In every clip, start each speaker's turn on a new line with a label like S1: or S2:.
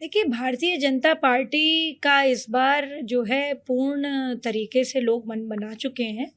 S1: देखिए, भारतीय जनता पार्टी का इस बार जो है पूर्ण तरीके से लोग मन बना चुके हैं।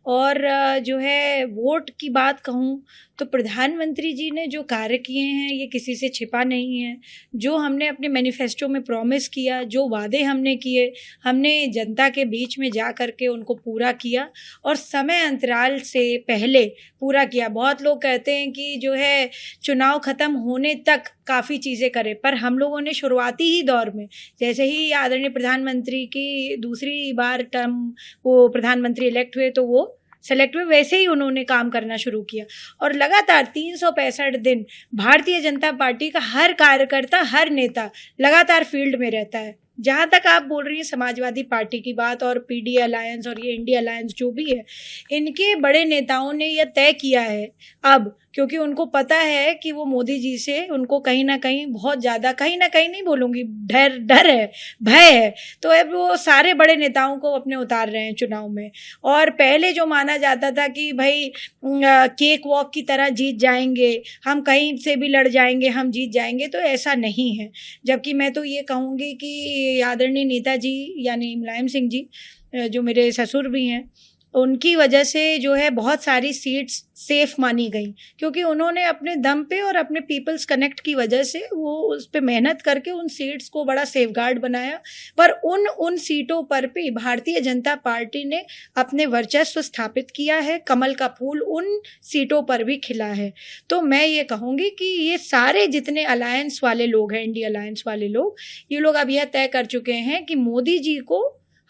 S1: और जो है वोट की बात कहूँ तो प्रधानमंत्री जी ने जो कार्य किए हैं ये किसी से छिपा नहीं है। जो हमने अपने मैनिफेस्टो में प्रॉमिस किया, जो वादे हमने किए, हमने जनता के बीच में जा कर के उनको पूरा किया और समय अंतराल से पहले पूरा किया। बहुत लोग कहते हैं कि जो है चुनाव खत्म होने तक काफ़ी चीज़ें करें, पर हम लोगों ने शुरुआती ही दौर में जैसे ही आदरणीय प्रधानमंत्री की दूसरी बार टर्म वो प्रधानमंत्री इलेक्ट हुए तो वो सेलेक्ट हुए, वैसे ही उन्होंने काम करना शुरू किया। और लगातार 365 दिन भारतीय जनता पार्टी का हर कार्यकर्ता, हर नेता लगातार फील्ड में रहता है। जहाँ तक आप बोल रही हैं समाजवादी पार्टी की बात और पीडी अलायंस और ये इंडिया अलायंस जो भी है, इनके बड़े नेताओं ने यह तय किया है अब, क्योंकि उनको पता है कि वो मोदी जी से उनको कहीं ना कहीं बहुत ज़्यादा, कहीं ना कहीं नहीं बोलूँगी, डर है, भय है। तो अब वो सारे बड़े नेताओं को अपने उतार रहे हैं चुनाव में। और पहले जो माना जाता था कि भाई केक वॉक की तरह जीत जाएंगे, हम कहीं से भी लड़ जाएंगे, हम जीत जाएंगे, तो ऐसा नहीं है। जबकि मैं तो ये कहूँगी कि आदरणीय नेताजी यानी मुलायम सिंह जी, जो मेरे ससुर भी हैं, उनकी वजह से जो है बहुत सारी सीट्स सेफ मानी गई, क्योंकि उन्होंने अपने दम पे और अपने पीपल्स कनेक्ट की वजह से वो उस पे मेहनत करके उन सीट्स को बड़ा सेफगार्ड बनाया। पर उन सीटों पर भी भारतीय जनता पार्टी ने अपने वर्चस्व स्थापित किया है, कमल का फूल उन सीटों पर भी खिला है। तो मैं ये कहूँगी कि ये सारे जितने अलायंस वाले लोग हैं, इंडिया अलायंस वाले लोग, ये लोग अब यह तय कर चुके हैं कि मोदी जी को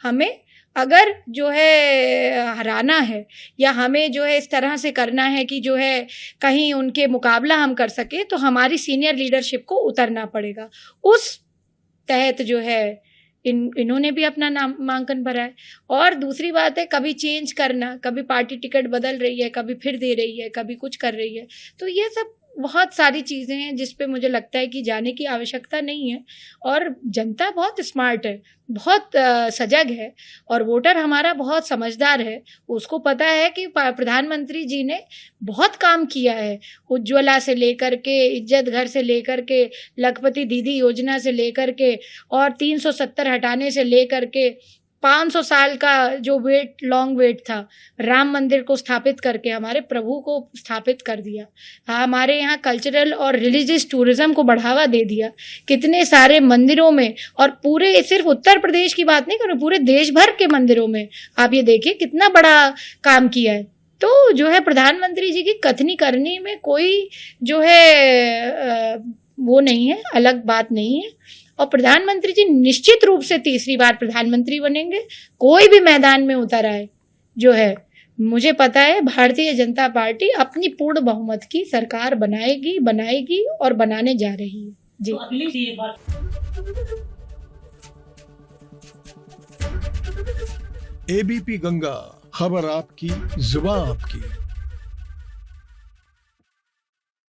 S1: हमें अगर जो है हराना है या हमें जो है इस तरह से करना है कि जो है कहीं उनके मुकाबला हम कर सके, तो हमारी सीनियर लीडरशिप को उतरना पड़ेगा। उस तहत जो है इन्होंने भी अपना नामांकन भरा है। और दूसरी बात है, कभी चेंज करना, कभी पार्टी टिकट बदल रही है, कभी फिर दे रही है, कभी कुछ कर रही है। तो ये सब बहुत सारी चीज़ें हैं जिस पे मुझे लगता है कि जाने की आवश्यकता नहीं है। और जनता बहुत स्मार्ट है, बहुत सजग है, और वोटर हमारा बहुत समझदार है। उसको पता है कि प्रधानमंत्री जी ने बहुत काम किया है, उज्ज्वला से लेकर के, इज्जत घर से लेकर के, लखपति दीदी योजना से लेकर के, और 370 हटाने से लेकर के 500 साल का जो लॉन्ग वेट था, राम मंदिर को स्थापित करके हमारे प्रभु को स्थापित कर दिया। हमारे यहाँ कल्चरल और रिलीजियस टूरिज्म को बढ़ावा दे दिया, कितने सारे मंदिरों में, और पूरे सिर्फ उत्तर प्रदेश की बात नहीं करूँ, पूरे देश भर के मंदिरों में आप ये देखिए कितना बड़ा काम किया है। तो जो है प्रधानमंत्री जी की कथनी करनी में कोई जो है वो नहीं है, अलग बात नहीं है। और प्रधानमंत्री जी निश्चित रूप से तीसरी बार प्रधानमंत्री बनेंगे, कोई भी मैदान में उतर आए। जो है मुझे पता है भारतीय जनता पार्टी अपनी पूर्ण बहुमत की सरकार बनाएगी और बनाने जा रही है। जी, तो अगली बार
S2: एबीपी गंगा, खबर आपकी, जुबान आपकी।